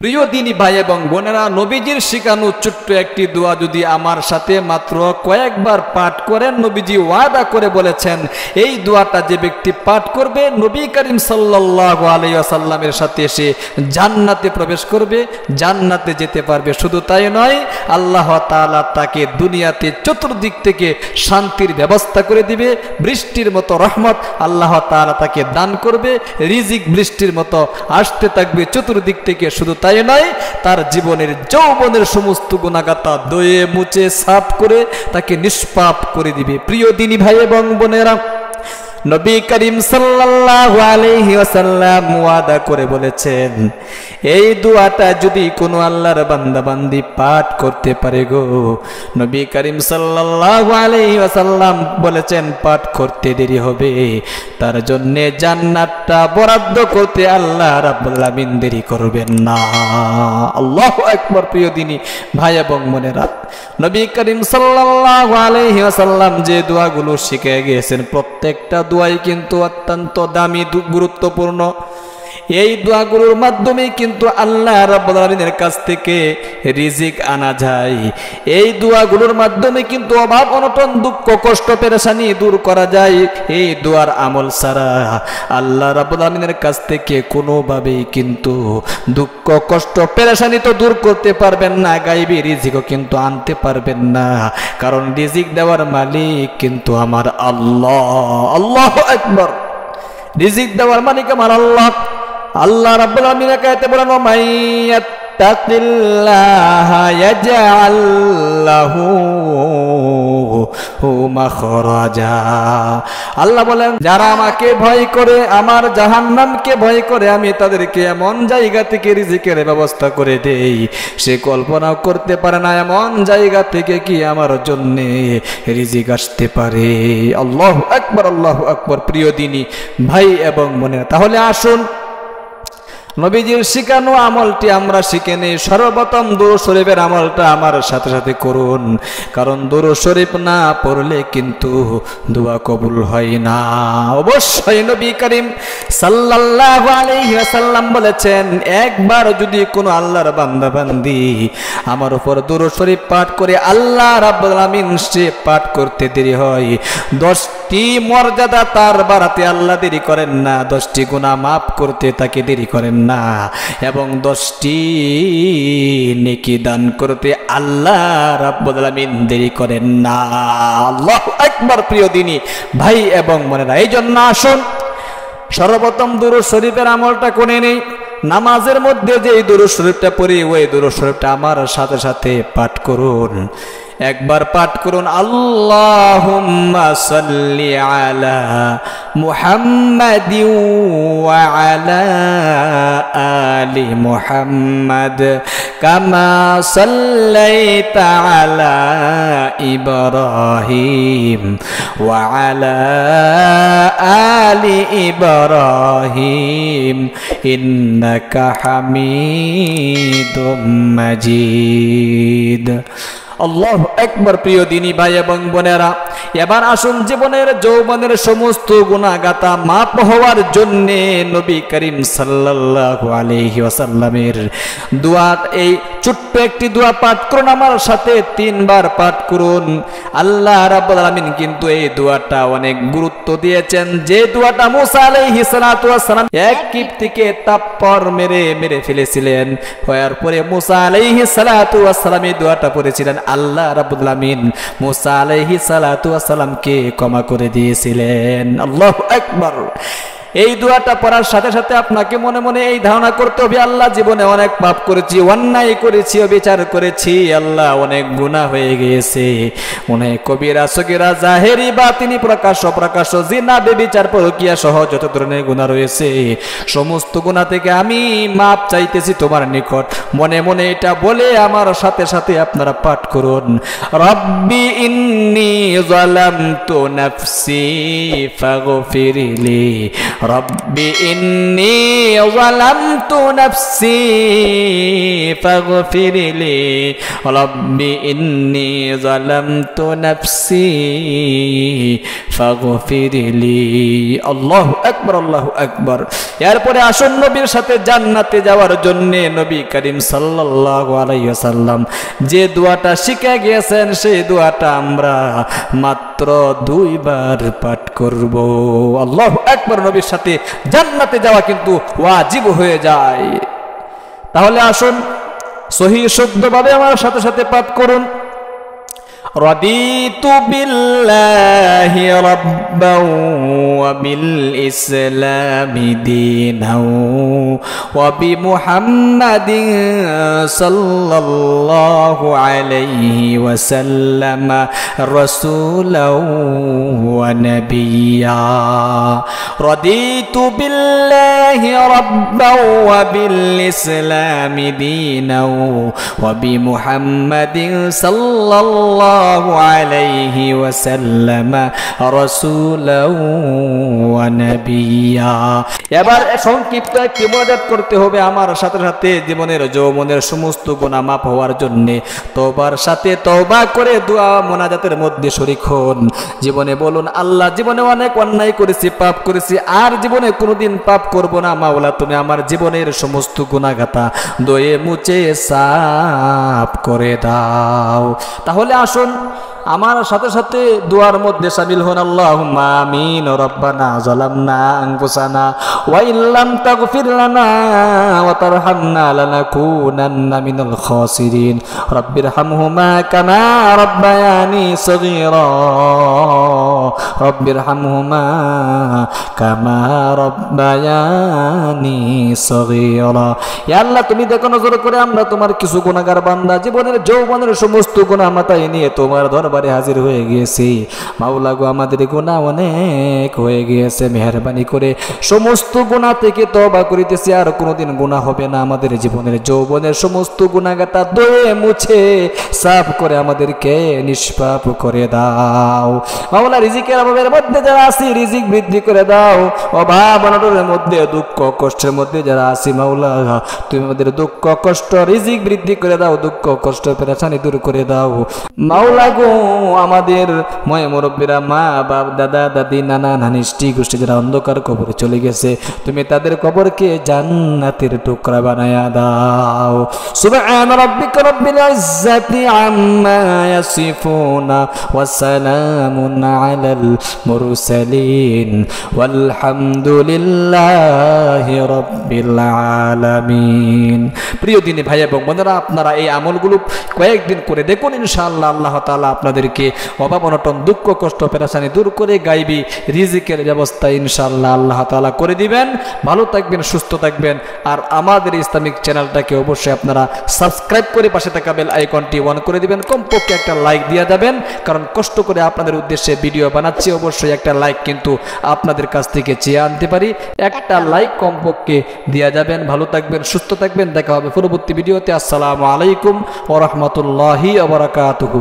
প্রিয় দিনী ভাই এবং বোনেরা, নবীজির শিখানো ছোট্ট একটি দোয়া যদি আমার সাথে মাত্র কয়েকবার পাঠ করেন, নবীজি ওয়াদা করে বলেছেন এই দোয়াটা যে ব্যক্তি পাঠ করবে নবী করিম সাল্লাল্লাহু আলাইহি ওয়াসাল্লামের সাথে সে জান্নাতে প্রবেশ করবে, জান্নাতে যেতে পারবে। শুধু তাই নয়, আল্লাহ তাআলা তাকে দুনিয়াতে চতুর্দিক থেকে শান্তির ব্যবস্থা করে দিবে, বৃষ্টির মতো রহমত আল্লাহ তাআলা তাকে দান করবে, রিজিক বৃষ্টির মতো আসতে থাকবে চতুর্দিক থেকে। শুধু তাই নয়, তার জীবনের যৌবনের সমস্ত গুনাহগাতা ধুয়ে মুছে সাফ করে তাকে নিষ্পাপ করে দিবে। প্রিয় দিনী ভাই এবং বোনেরা, নবী করিম সাল্লাল্লাহু আলাইহি ওয়াসাল্লাম ওয়াদা করে বলেছেন এই দোয়াটা যদি কোনো আল্লাহর বান্দা বান্দি পাঠ করতে পারে গো, নবী করিম সাল্লাল্লাহু আলাইহি ওয়াসাল্লাম বলেছেন পাঠ করতে দেরি হবে, তার জন্য জান্নাতটা বরাদ্দ করতে আল্লাহ রাব্বুল আলামিন দেরি করবেন না। আল্লাহু আকবার। প্রিয় দিনী ভাই এবং বোনেরা, নবী করিম সাল্লাল্লাহু আলাইহি ওয়াসাল্লাম যে দোয়াগুলো শিখিয়ে গিয়েছেন প্রত্যেকটা দোয়াই কিন্তু অত্যন্ত দামি, গুরুত্বপূর্ণ। এই দোয়াগুলোর মাধ্যমে কিন্তু আল্লাহ রাব্বুল আলামিনের কাছ থেকে রিজিক আনা যায়। এই দোয়াগুলোর মাধ্যমে কিন্তু অভাব অনটন দুঃখ কষ্ট পেরেশানি দূর করা যায়। এই দোয়ার আমল ছাড়া আল্লাহ রাব্বুল আলামিনের কাছ থেকে কোনোভাবেই কিন্তু দুঃখ কষ্ট পেরেশানি তো দূর করতে পারবেন না, গায়বী রিজিকও কিন্তু আনতে পারবেন না, কারণ রিজিক দেওয়ার মালিক কিন্তু আমার আল্লাহ। আল্লাহু আকবার। রিজিক দেওয়ার মালিক আমার আল্লাহ। আল্লাহ রাব্বুল আলামিন আয়াতে বলেন মাইয়াত্তাকিল্লাহা ইয়াজআল লাহু মাখরাজা। আল্লাহ বলেন যারা আমাকে ভয় করে, আমার জাহান্নামকে ভয় করে, আমি তাদেরকে এমন জায়গা থেকে রিজিকের ব্যবস্থা করে দেই সে কল্পনাও করতে পারে না এমন জায়গা থেকে কি আমার জন্য রিজিক আসতে পারে। আল্লাহু আকবার, আল্লাহু আকবার। প্রিয় দিনী ভাই এবং বোনেরা, তাহলে আসুন নবীজির শিখানো আমলটি আমরা শিখে নেই। সর্বপ্রথম দুরূদ শরীফের আমলটা আমার সাথে সাথে করুন, কারণ দুরূদ শরীফ না পড়লে কিন্তু দোয়া কবুল হয় না। অবশ্যই নবী করিম সাল্লাল্লাহু আলাইহি ওয়াসাল্লাম বলেছেন একবার যদি কোনো আল্লাহর বান্দা বান্দি আমার উপর দুরূদ শরীফ পাঠ করে আল্লাহ রাব্বুল আলামিন সে পাঠ করতে দেরি হয় 10টি মর্যাদা তার বাড়াতে আল্লাহ দেরি করেন না, 10টি গুনাহ মাফ করতে তাকে দেরি করেন না, এবং 10টি নেকি দান করতে আল্লাহ রাব্বুল আলামিন দেরি করেন না। আল্লাহু আকবার। প্রিয় দিনী ভাই এবং বোনেরা, এই জন্য আসুন সর্বপ্রথম দুরূদ শরীফের আমলটা করে নেই। নামাজের মধ্যে যে দুরূদ শরীফটা পড়ি ওই দুরূদ শরীফটা আমার সাথে সাথে পাঠ করুন। একবার পাঠ করুন আল্লাহুম্মা সাল্লি আলা মুহাম্মাদিন ওয়া আলা আলি মুহাম্মাদ কামা সাল্লাইতা আলা ইব্রাহিম ওয়া আলা আলি ইব্রাহিম ইন্নাকা হামিদুম মাজিদ। আল্লাহু আকবার। প্রিয় দিনী ভাই এবং বোনেরা, এবার আসুন জীবনের যৌবনের সমস্ত গুনাহগাতা মাপ হওয়ার জন্য নবী করিম সাল্লাল্লাহু আলাইহি ওয়াসাল্লামের দোয়া, এই ছোট্ট একটি দোয়া পাঠ করুন আমার সাথে 3 বার পাঠ করুন। আল্লাহ রাব্বুল আলামিন কিন্তু এই দোয়াটা অনেক গুরুত্ব দিয়েছেন। যে দোয়াটা মুসা আলাইহিস সালাতু ওয়াস সালাম এক কিপ্তিকে তাপ্পর মেরে ফেলেছিলেন, হওয়ার পরে মুসা আলাইহিস সালাতু ওয়াস সালাম এই দোয়াটা পড়েছিলেন, আল্লাহ রাব্বুল আলামিন মুসা আলাইহিস সালাতু ওয়াস সালামকে ক্ষমা করে দিয়েছিলেন। আল্লাহু আকবার। এই দোয়াটা পড়ার সাথে সাথে আপনাকে মনে মনে এই ধারণা করতে হবে আল্লাহ জীবনে অনেক পাপ করেছি, অন্যায় করেছি, অবিচার করেছি, আল্লাহ অনেক গুনাহ হয়ে গিয়েছে, অনেক কবিরা সগীরা জাহেরি বাতিনি প্রকাশ্য অপ্রকাশ্য জিনা ব্যভিচার পরকীয়া সহ যত ধরনের গুনাহ রয়েছে সমস্ত গুনাহ থেকে আমি মাপ চাইতেছি তোমার নিকট। মনে মনে এটা বলে আমার সাথে সাথে আপনারা পাঠ করুন রব্বি ইন্নী যালামতু নাফসি ফাগফিরলি রব্বি ইন্নী যালামতু নাফসি ফাগফিরলি রব্বি ইন্নী যালামতু নাফসি ফাগফিরলি। আল্লাহু আকবার, আল্লাহু আকবার। এরপরে আসুন নবীর সাথে জান্নাতে যাওয়ার জন্য নবী করিম সাল্লাল্লাহু আলাইহি ওয়াসাল্লাম যে দোয়াটা শিখে গিয়েছেন সেই দোয়াটা আমরা মাত্র 2 বার পাঠ করব। আল্লাহু আকবার। নবীর সাথে জান্নাতে যাওয়া কিন্তু ওয়াজিব হয়ে যায়। তাহলে আসুন সহিহ শুদ্ধভাবে আমার সাথে সাথে পাঠ করুন। রাদিতু বিল্লাহি রাব্বান ওয়া বিল ইসলামি দীনান ওয়া বি মুহাম্মাদিন সাল্লাল্লাহু আলাইহি ওয়াসাল্লাম রাসূলান ওয়া নাবিয়্যা। রাদিতু বিল্লাহি রাব্বান ওয়া বিল ইসলামি দীনান ওয়া বি মুহাম্মাদিন সাল্লাল্লাহু আলাইহি ওয়াসাল্লাম রাসূলান ওয়া নাবিয়্যা। এবার সংক্ষিপ্ত একটি মোনাজাত করতে হবে আমার সাথে সাথে জীবনের যৌবনের সমস্ত গুনাহ মাফ হওয়ার জন্য। তওবার সাথে তওবা করে দোয়া মোনাজাতের মধ্যে শরীক হন। জীবনে বলুন, আল্লাহ জীবনে অনেক অন্যায় করেছি, পাপ করেছি, আর জীবনে কোনোদিন পাপ করব না। মাওলা তুমি আমার জীবনের সমস্ত গুনাহগাতা দয়ে মুছে সাফ করে দাও। তাহলে আসুন আমার সাথে সাথে দোয়ার মধ্যে শামিল হন। আল্লাহুম্মা আমিন। রব্বানা যালামনা আনফুসানা ওয়া ইল্লাম তাগফির লানা ওয়া তারহামনা লানাকুনান্না মিনাল খাসিরিন। রব্বিরহামহুমা কামা রাব্বায়ানি সগীরা। রব্বিরহামহুমা কামা রাব্বায়ানি সগীরা। ইয়া আল্লাহ তুমি দেখো নজর করে আমরা তোমার কিছু গুনাহগার বান্দা, জীবনের যৌবনের সমস্ত গুনাহ মাথায় নিয়ে তোমার দরবারে হাজির হয়ে গিয়েছি। মাওলা গো আমাদের গুনাহ অনেক হয়ে গিয়েছে, মেহেরবানি করে সমস্ত গুনাহ থেকে তওবা করিতেছি, আর কোনোদিন গুনাহ হবে না। আমাদের জীবনের যৌবনের সমস্ত গুনাহগাতা ধুয়ে মুছে সাফ করে আমাদেরকে নিষ্পাপ করে দাও। মাওলা রিজিকের অভাবের মধ্যে যারা আছি রিজিক বৃদ্ধি করে দাও। অভাব অনটনের মধ্যে দুঃখ কষ্টের মধ্যে যারা আছি মাওলা তুমি আমাদের দুঃখ কষ্ট রিজিক বৃদ্ধি করে দাও, দুঃখ কষ্ট পেরেশানি দূর করে দাও। মাওলা গো আমাদের ময় মুরব্বীরা, মা বাপ, দাদা দাদি, নানা নানি, গোষ্ঠী যারা অন্ধকার কবরে চলে গেছে তুমি তাদের কবরকে জান্নাতের টুকরা বানায়া দাও। সুবহান রাব্বিকা রাব্বিল ইজ্জাতি আম্মা ইয়াসিফুনা ওয়া সালামুন আলাল মুরসালিন ওয়ালহামদুলিল্লাহি রাব্বিল আলামিন। প্রিয় দিনী ভাই এবং বোনেরা, আপনারা এই আমলগুলো কয়েকদিন করে দেখুন, ইনশাআল্লাহ আল্লাহ তাআলা আপনাদেরকে অভাব অনটন দুঃখ কষ্ট পেরেশানি দূর করে গায়বী রিজিকের ব্যবস্থা ইনশাআল্লাহ আল্লাহ তাআলা করে দিবেন। ভালো থাকবেন, সুস্থ থাকবেন। আর আমাদের ইসলামিক চ্যানেলটাকে অবশ্যই আপনারা সাবস্ক্রাইব করে পাশে থাকা বেল আইকনটি অন করে দিবেন। কমপক্ষে একটা লাইক দিয়ে যাবেন, কারণ কষ্ট করে আপনাদের উদ্দেশ্যে ভিডিও বানাচ্ছি। অবশ্যই একটা লাইক কিন্তু আপনাদের কাছ থেকে চেয়ে আনতে পারি। একটা লাইক কমপক্ষে দিয়ে যাবেন। ভালো থাকবেন, সুস্থ থাকবেন। দেখা হবে পরবর্তী ভিডিওতে। আসসালামু আলাইকুম ওয়া রাহমাতুল্লাহি ওয়া বারাকাতুহু।